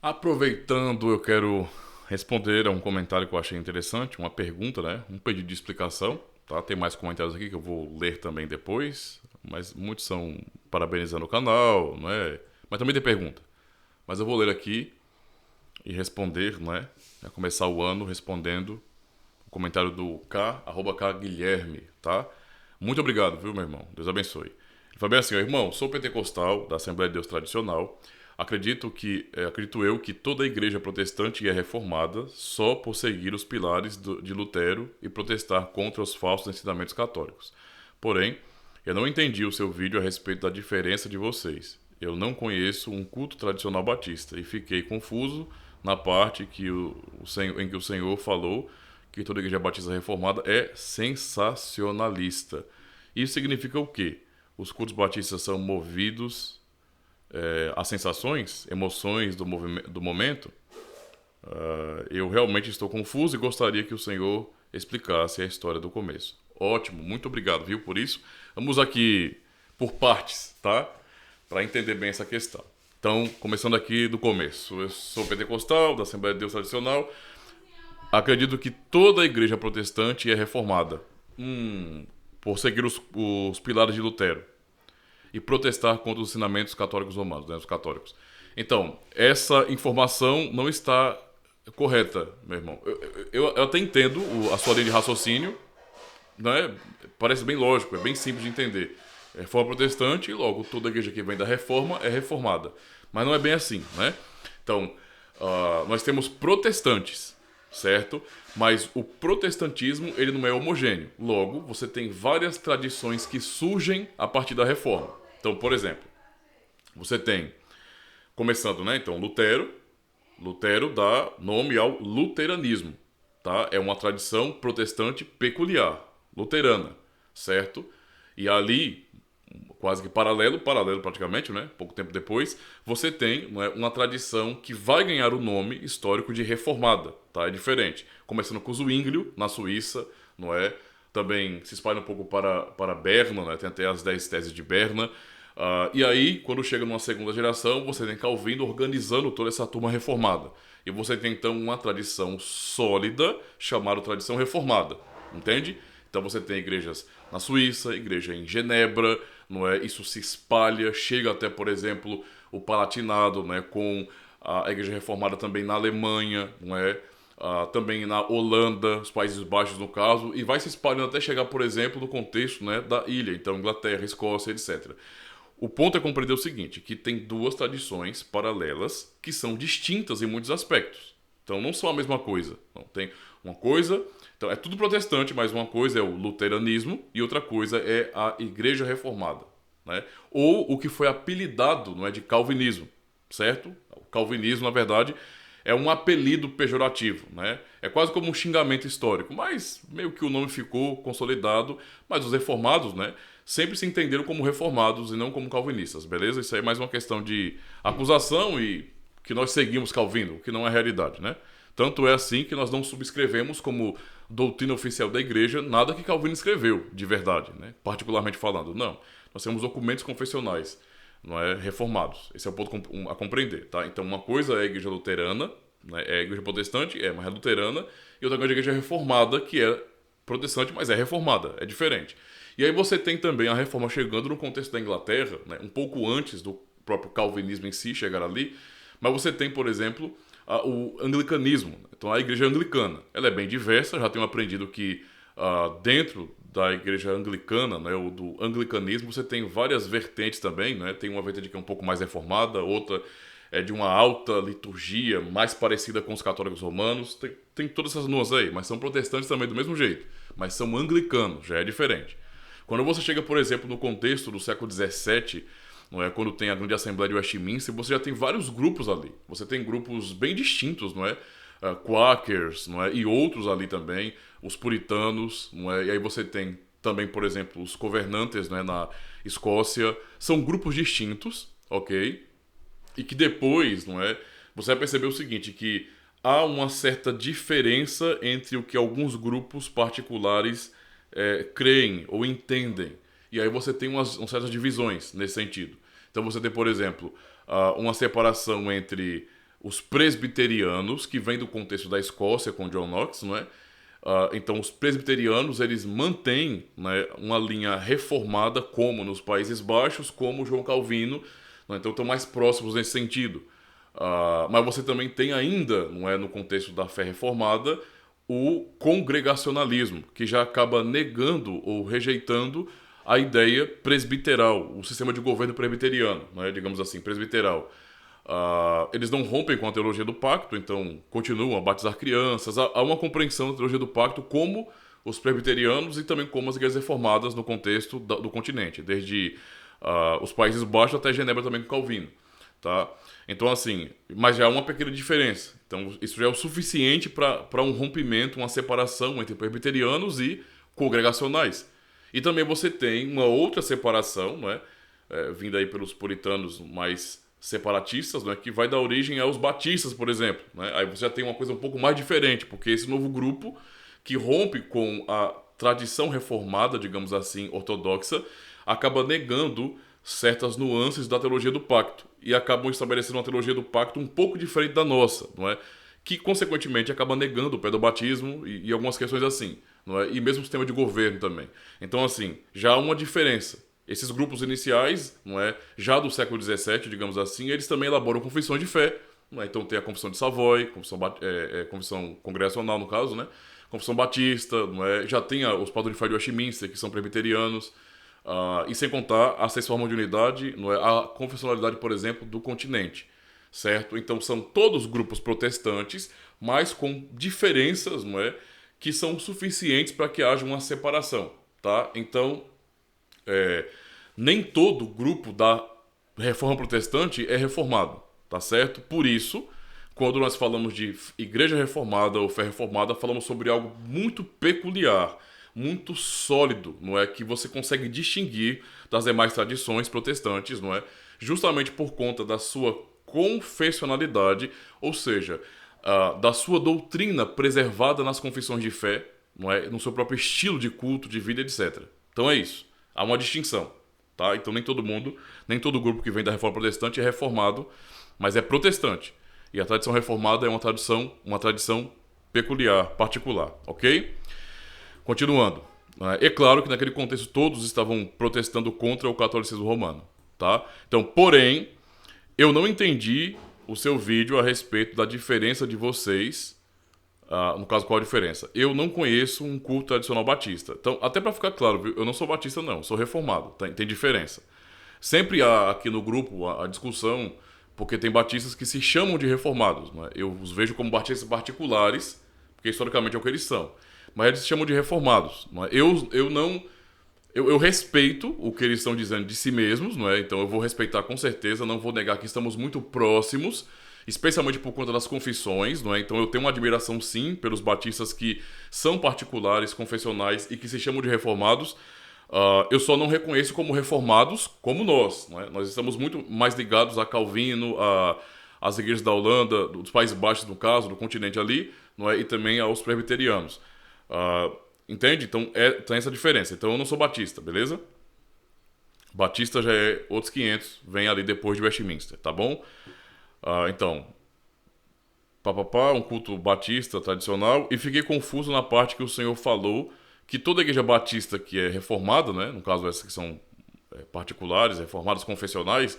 Aproveitando, eu quero responder a um comentário que eu achei interessante, uma pergunta, né? Um pedido de explicação, tá? Tem mais comentários aqui que eu vou ler também depois, mas muitos são parabenizando o canal, não é? Mas também tem pergunta. Mas eu vou ler aqui e responder, não é? É começar o ano respondendo o comentário do K Guilherme, tá? Muito obrigado, viu, meu irmão? Deus abençoe. Ele falou bem assim, ó, irmão, sou pentecostal da Assembleia de Deus Tradicional. Acredito eu que toda a igreja protestante é reformada só por seguir os pilares de Lutero e protestar contra os falsos ensinamentos católicos. Porém, eu não entendi o seu vídeo a respeito da diferença de vocês. Eu não conheço um culto tradicional batista e fiquei confuso na parte em que o Senhor falou que toda igreja batista reformada é sensacionalista. Isso significa o quê? Os cultos batistas são movidos a sensações, emoções do momento? Eu realmente estou confuso e gostaria que o Senhor explicasse a história do começo. Ótimo, muito obrigado, viu, por isso. Vamos aqui por partes, tá? Para entender bem essa questão. Então, começando aqui do começo. Eu sou pentecostal, da Assembleia de Deus Tradicional. Acredito que toda a igreja protestante é reformada por seguir os pilares de Lutero e protestar contra os ensinamentos católicos romanos, né, os católicos. Então, essa informação não está correta, meu irmão. Eu até entendo a sua linha de raciocínio, né? Parece bem lógico, é bem simples de entender. É reforma protestante e logo toda igreja que vem da reforma é reformada. Mas não é bem assim, né? Então, nós temos protestantes, certo? Mas o protestantismo ele não é homogêneo. Logo, você tem várias tradições que surgem a partir da reforma. Então, por exemplo, você tem, começando, né? Então, Lutero dá nome ao luteranismo, tá? É uma tradição protestante peculiar, luterana, certo? E ali, quase que paralelo praticamente, né? Pouco tempo depois, você tem, não é, uma tradição que vai ganhar o nome histórico de reformada, tá? É diferente. Começando com Zwinglio, na Suíça, não é? Também se espalha um pouco para Berna, né? Tem até as 10 teses de Berna. E aí, quando chega numa segunda geração, você tem Calvino organizando toda essa turma reformada. E você tem então uma tradição sólida chamada tradição reformada, entende? Então você tem igrejas na Suíça, igreja em Genebra, não é? Isso se espalha, chega até, por exemplo, o Palatinado, né? Com a igreja reformada também na Alemanha, não é? Também na Holanda, os Países Baixos no caso, e vai se espalhando até chegar, por exemplo, no contexto, né, da ilha, então Inglaterra, Escócia, etc. O ponto é compreender o seguinte, que tem duas tradições paralelas que são distintas em muitos aspectos. Então não são a mesma coisa. Não, tem uma coisa, então é tudo protestante, mas uma coisa é o luteranismo e outra coisa é a Igreja Reformada, né? Ou o que foi apelidado, não é, de calvinismo, certo? O calvinismo, na verdade, é um apelido pejorativo, né? É quase como um xingamento histórico, mas meio que o nome ficou consolidado, mas os reformados, né, sempre se entenderam como reformados e não como calvinistas, beleza? Isso aí é mais uma questão de acusação e que nós seguimos Calvino, o que não é realidade, né? Tanto é assim que nós não subscrevemos como doutrina oficial da igreja nada que Calvino escreveu, de verdade, né? Particularmente falando, não. Nós temos documentos confessionais, não é, reformados. Esse é o ponto a compreender, tá? Então uma coisa é a igreja luterana, né? É a igreja protestante, mas é luterana, e outra coisa é a igreja reformada, que é protestante, mas é reformada, é diferente. E aí você tem também a reforma chegando no contexto da Inglaterra, né? Um pouco antes do próprio calvinismo em si chegar ali, mas você tem, por exemplo, o anglicanismo. Então a igreja anglicana, ela é bem diversa, já tenho aprendido que dentro da igreja anglicana, né, ou do anglicanismo, você tem várias vertentes também, né? Tem uma vertente que é um pouco mais reformada, outra é de uma alta liturgia, mais parecida com os católicos romanos. Tem todas essas nuances aí, mas são protestantes também do mesmo jeito, mas são anglicanos, já é diferente. Quando você chega, por exemplo, no contexto do século XVII, não é, quando tem a grande Assembleia de Westminster, você já tem vários grupos ali. Você tem grupos bem distintos, não é? Quakers, não é? E outros ali também, os puritanos, não é? E aí você tem também, por exemplo, os governantes, não é? Na Escócia. São grupos distintos, ok? E que depois, não é? Você vai perceber o seguinte, que há uma certa diferença entre o que alguns grupos particulares creem ou entendem. E aí você tem umas certas divisões nesse sentido. Então você tem, por exemplo, uma separação entre os presbiterianos, que vem do contexto da Escócia com John Knox, não é? Então, os presbiterianos, eles mantêm, né, uma linha reformada, como nos Países Baixos, como João Calvino, né? Então, estão mais próximos nesse sentido. Mas você também tem ainda, não é, no contexto da fé reformada, o congregacionalismo, que já acaba negando ou rejeitando a ideia presbiteral, o sistema de governo presbiteriano, né, digamos assim, presbiteral. Eles não rompem com a teologia do pacto, então continuam a batizar crianças. Há uma compreensão da teologia do pacto como os presbiterianos e também como as igrejas reformadas no contexto do continente, desde os Países Baixos até Genebra também com Calvino. Tá? Então, assim, mas já há uma pequena diferença. Então, isso já é o suficiente para um rompimento, uma separação entre presbiterianos e congregacionais. E também você tem uma outra separação, não é? Vinda aí pelos puritanos mais separatistas, né, que vai dar origem aos batistas, por exemplo. Né? Aí você já tem uma coisa um pouco mais diferente, porque esse novo grupo que rompe com a tradição reformada, digamos assim, ortodoxa, acaba negando certas nuances da teologia do pacto e acabam estabelecendo uma teologia do pacto um pouco diferente da nossa, não é? Que, consequentemente, acaba negando o pedobatismo e algumas questões assim, não é? E mesmo o sistema de governo também. Então, assim, já há uma diferença. Esses grupos iniciais, não é, já do século XVII, digamos assim, eles também elaboram confissões de fé. Não é? Então tem a Confissão de Savoy, Confissão Congregacional, no caso, né? Confissão Batista, não é? Já tem os padrões de fé de Westminster, que são presbiterianos. E sem contar as 6 formas de unidade, não é? A confessionalidade, por exemplo, do continente. Certo? Então são todos grupos protestantes, mas com diferenças, não é? Que são suficientes para que haja uma separação. Tá? Então, nem todo grupo da reforma protestante é reformado, tá certo? Por isso, quando nós falamos de igreja reformada ou fé reformada, falamos sobre algo muito peculiar, muito sólido, não é? Que você consegue distinguir das demais tradições protestantes, não é? Justamente por conta da sua confessionalidade, ou seja, da sua doutrina preservada nas confissões de fé, não é? No seu próprio estilo de culto, de vida, etc. Então é isso. Há uma distinção, tá? Então nem todo grupo que vem da reforma protestante é reformado, mas é protestante. E a tradição reformada é uma tradição peculiar, particular, ok? Continuando. É claro que naquele contexto todos estavam protestando contra o catolicismo romano, tá? Então, porém, eu não entendi o seu vídeo a respeito da diferença de vocês. No caso, qual a diferença? Eu não conheço um culto tradicional batista. Então, até para ficar claro, viu? Eu não sou batista não, sou reformado, tem diferença. Sempre há aqui no grupo a discussão, porque tem batistas que se chamam de reformados, não é? Eu os vejo como batistas particulares, porque historicamente é o que eles são. Mas eles se chamam de reformados, não é? Eu respeito o que eles estão dizendo de si mesmos, não é? Então eu vou respeitar com certeza, não vou negar que estamos muito próximos, especialmente por conta das confissões, não é? Então eu tenho uma admiração sim pelos batistas que são particulares, confessionais e que se chamam de reformados. Eu só não reconheço como reformados como nós, não é? Nós estamos muito mais ligados a Calvino, às igrejas da Holanda, dos Países Baixos no caso, do continente ali, não é? E também aos presbiterianos. Entende? Então tem essa diferença. Então eu não sou batista, beleza? Batista já é outros 500, vem ali depois de Westminster, tá bom? Então, um culto batista tradicional, e fiquei confuso na parte que o senhor falou que toda igreja batista que é reformada, né, no caso essas que são particulares, reformadas confessionais,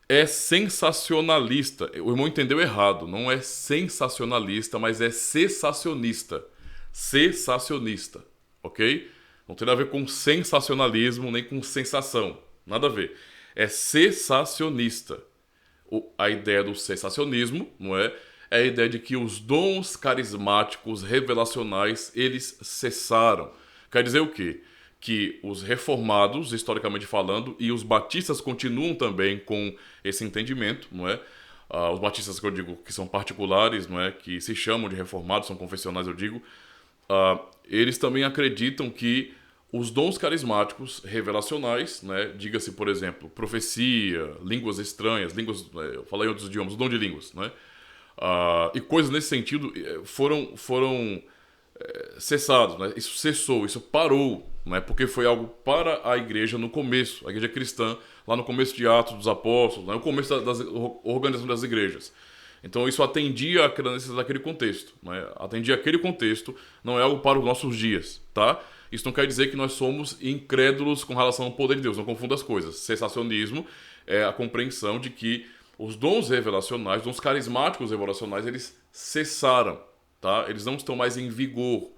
é sensacionalista. O irmão entendeu errado, não é sensacionalista, mas é cessacionista. Cessacionista, ok? Não tem nada a ver com sensacionalismo, nem com sensação, nada a ver. É cessacionista. A ideia do cessacionismo, não é? É a ideia de que os dons carismáticos revelacionais, eles cessaram. Quer dizer o quê? Que os reformados, historicamente falando, e os batistas continuam também com esse entendimento, não é? Os batistas que eu digo que são particulares, não é? Que se chamam de reformados, são confessionais, eu digo, eles também acreditam que os dons carismáticos revelacionais, né, diga-se, por exemplo, profecia, línguas estranhas, eu falei em outros idiomas, o dom de línguas, né, e coisas nesse sentido foram cessados, né, isso cessou, isso parou, né, porque foi algo para a igreja no começo, a igreja cristã, lá no começo de Atos dos Apóstolos, né, o começo da organização das igrejas. Então isso atendia àquela necessidade daquele contexto, né? Atendia aquele contexto, não é algo para os nossos dias, tá? Isso não quer dizer que nós somos incrédulos com relação ao poder de Deus, não confunda as coisas. Cessacionismo é a compreensão de que os dons revelacionais, dons carismáticos revelacionais, eles cessaram, tá? Eles não estão mais em vigor,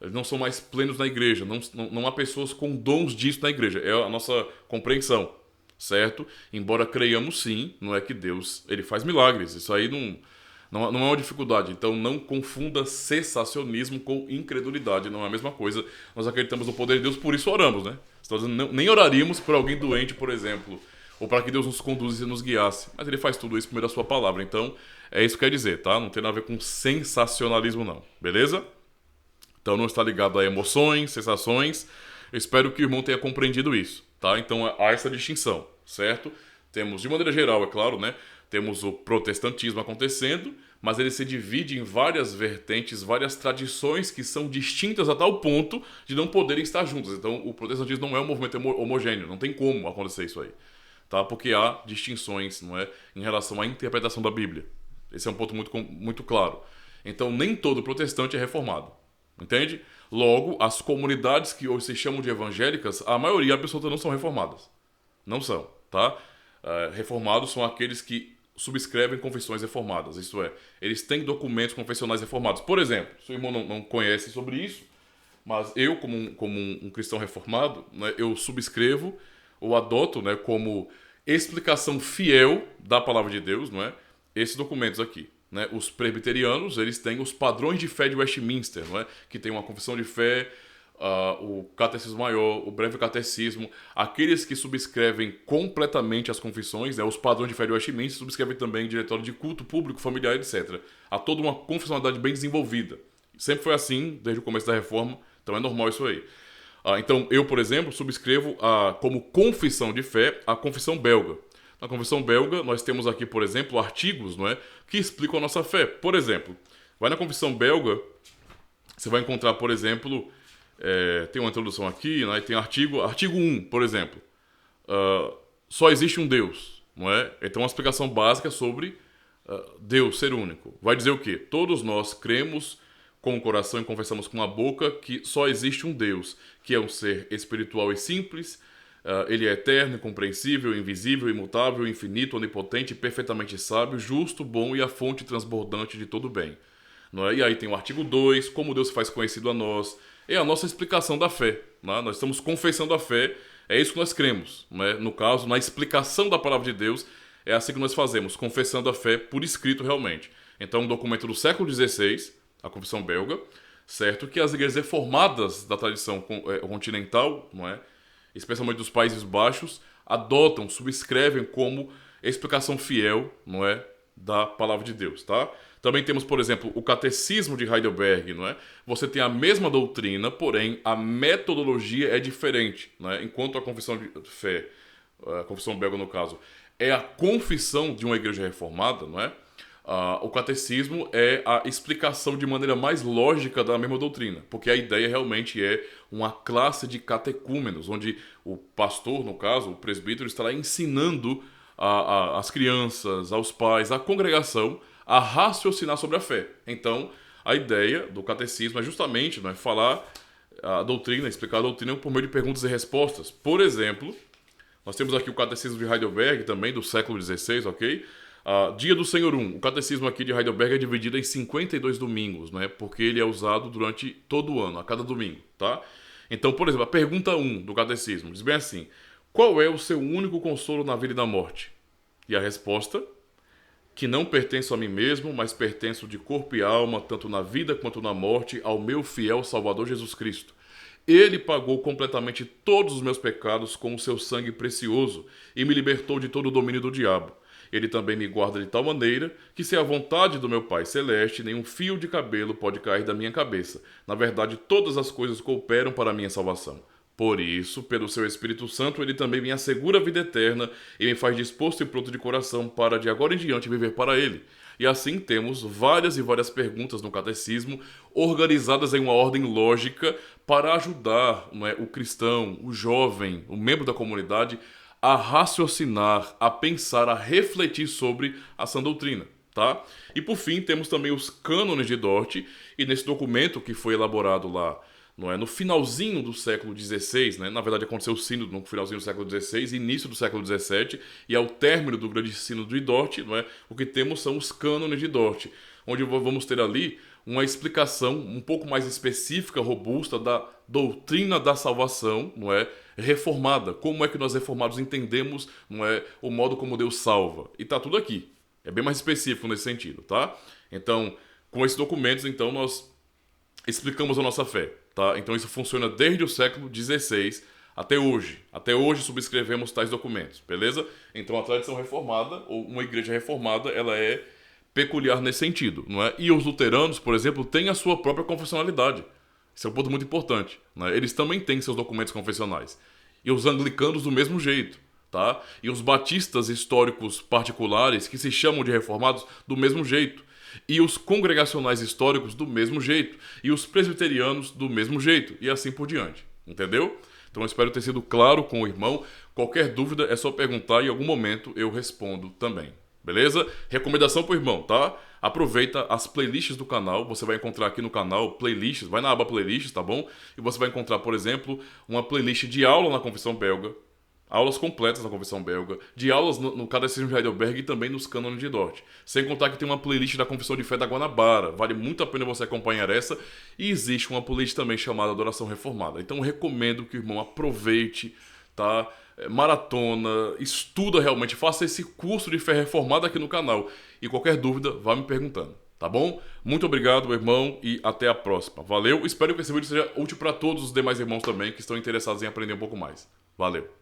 eles não são mais plenos na igreja, não há pessoas com dons disso na igreja, é a nossa compreensão, certo? Embora creiamos sim, não é que Deus ele faz milagres, isso aí não é uma dificuldade. Então não confunda cessacionismo com incredulidade, não é a mesma coisa. Nós acreditamos no poder de Deus, por isso oramos, né? Nós nem oraríamos por alguém doente, por exemplo, ou para que Deus nos conduzisse e nos guiasse. Mas ele faz tudo isso por meio da sua palavra. Então é isso que quer dizer, tá? Não tem nada a ver com sensacionalismo não, beleza? Então não está ligado a emoções, sensações. Eu espero que o irmão tenha compreendido isso, tá? Então há essa distinção, certo? Temos, de maneira geral, é claro, né? Temos o protestantismo acontecendo, mas ele se divide em várias vertentes, várias tradições que são distintas a tal ponto de não poderem estar juntas. Então o protestantismo não é um movimento homogêneo, não tem como acontecer isso aí, tá? Porque há distinções, não é, em relação à interpretação da Bíblia. Esse é um ponto muito claro. Então nem todo protestante é reformado, entende? Logo, as comunidades que hoje se chamam de evangélicas, a maioria absoluta não são reformadas. Não são, tá? Reformados são aqueles que subscrevem confissões reformadas, isto é, eles têm documentos confessionais reformados. Por exemplo, seu irmão não conhece sobre isso, mas eu, como um cristão reformado, né, eu subscrevo ou adoto, né, como explicação fiel da palavra de Deus, não é, esses documentos aqui. Né? Os presbiterianos, eles têm os padrões de fé de Westminster, não é? Que tem uma confissão de fé, o catecismo maior, o breve catecismo. Aqueles que subscrevem completamente as confissões, né? Os padrões de fé de Westminster, subscrevem também diretório de culto público, familiar, etc. Há toda uma confessionalidade bem desenvolvida. Sempre foi assim, desde o começo da reforma, então é normal isso aí. Então eu, por exemplo, subscrevo como confissão de fé a confissão belga. Na confissão belga, nós temos aqui, por exemplo, artigos, não é, que explicam a nossa fé. Por exemplo, vai na confissão belga, você vai encontrar, por exemplo, tem uma introdução aqui, né, tem artigo 1, por exemplo. Só existe um Deus, não é? Então, uma explicação básica sobre Deus ser único. Vai dizer o quê? Todos nós cremos com o coração e confessamos com a boca que só existe um Deus, que é um ser espiritual e simples. Ele é eterno, incompreensível, invisível, imutável, infinito, onipotente, perfeitamente sábio, justo, bom e a fonte transbordante de todo bem. Não é? E aí tem o artigo 2, como Deus se faz conhecido a nós. É a nossa explicação da fé. Não é? Nós estamos confessando a fé, é isso que nós cremos. Não é? No caso, na explicação da palavra de Deus, é assim que nós fazemos, confessando a fé por escrito realmente. Então, um documento do século XVI, a confissão belga, certo? Que as igrejas reformadas da tradição continental, não é? Especialmente dos Países Baixos, adotam, subscrevem como explicação fiel, não é, da palavra de Deus, tá? Também temos, por exemplo, o Catecismo de Heidelberg, não é? Você tem a mesma doutrina, porém a metodologia é diferente, não é? Enquanto a confissão de fé, a confissão belga no caso, é a confissão de uma igreja reformada, não é? O catecismo é a explicação de maneira mais lógica da mesma doutrina, porque a ideia realmente é uma classe de catecúmenos, onde o pastor, no caso, o presbítero, estará ensinando às crianças, aos pais, à congregação, a raciocinar sobre a fé. Então, a ideia do catecismo é justamente, não é, falar a doutrina, explicar a doutrina por meio de perguntas e respostas. Por exemplo, nós temos aqui o Catecismo de Heidelberg, também do século XVI, ok? Dia do Senhor 1. O catecismo aqui de Heidelberg é dividido em 52 domingos, né? Porque ele é usado durante todo o ano, a cada domingo, tá? Então, por exemplo, a pergunta 1 do catecismo diz bem assim: qual é o seu único consolo na vida e na morte? E a resposta: que não pertenço a mim mesmo, mas pertenço de corpo e alma, tanto na vida quanto na morte, ao meu fiel Salvador Jesus Cristo. Ele pagou completamente todos os meus pecados com o seu sangue precioso e me libertou de todo o domínio do diabo. Ele também me guarda de tal maneira que, se é a vontade do meu Pai Celeste, nenhum fio de cabelo pode cair da minha cabeça. Na verdade, todas as coisas cooperam para a minha salvação. Por isso, pelo seu Espírito Santo, ele também me assegura a vida eterna e me faz disposto e pronto de coração para, de agora em diante, viver para ele. E assim temos várias e várias perguntas no catecismo, organizadas em uma ordem lógica para ajudar, não é, o cristão, o jovem, o membro da comunidade a raciocinar, a pensar, a refletir sobre a sã doutrina, tá? E por fim, temos também os cânones de Dort, e nesse documento que foi elaborado lá, não é, no finalzinho do século XVI, né? Na verdade aconteceu o sínodo no finalzinho do século XVI, início do século XVII, e ao término do grande sínodo de Dort, não é, o que temos são os cânones de Dort, onde vamos ter ali uma explicação um pouco mais específica, robusta, da doutrina da salvação, não é, reformada. Como é que nós reformados entendemos, não é, o modo como Deus salva. E tá tudo aqui. É bem mais específico nesse sentido, tá? Então, com esses documentos, então, nós explicamos a nossa fé, tá? Então isso funciona desde o século XVI até hoje. Até hoje subscrevemos tais documentos, beleza? Então a tradição reformada, ou uma igreja reformada, ela é peculiar nesse sentido, não é? E os luteranos, por exemplo, têm a sua própria confessionalidade. Isso é um ponto muito importante, né? Eles também têm seus documentos confessionais. E os anglicanos do mesmo jeito, tá? E os batistas históricos particulares, que se chamam de reformados, do mesmo jeito. E os congregacionais históricos do mesmo jeito. E os presbiterianos do mesmo jeito. E assim por diante. Entendeu? Então eu espero ter sido claro com o irmão. Qualquer dúvida é só perguntar e em algum momento eu respondo também. Beleza? Recomendação pro irmão, tá? Aproveita as playlists do canal. Você vai encontrar aqui no canal playlists. Vai na aba playlists, tá bom? E você vai encontrar, por exemplo, uma playlist de aula na Confissão Belga. Aulas completas na Confissão Belga, de aulas no Catecismo de Heidelberg e também nos cânones de Dort. Sem contar que tem uma playlist da Confissão de Fé da Guanabara. Vale muito a pena você acompanhar essa. E existe uma playlist também chamada Adoração Reformada. Então eu recomendo que o irmão aproveite, tá? Maratona, estuda realmente, faça esse curso de fé reformada aqui no canal. E qualquer dúvida, vá me perguntando, tá bom? Muito obrigado, meu irmão, e até a próxima. Valeu, espero que esse vídeo seja útil para todos os demais irmãos também que estão interessados em aprender um pouco mais. Valeu!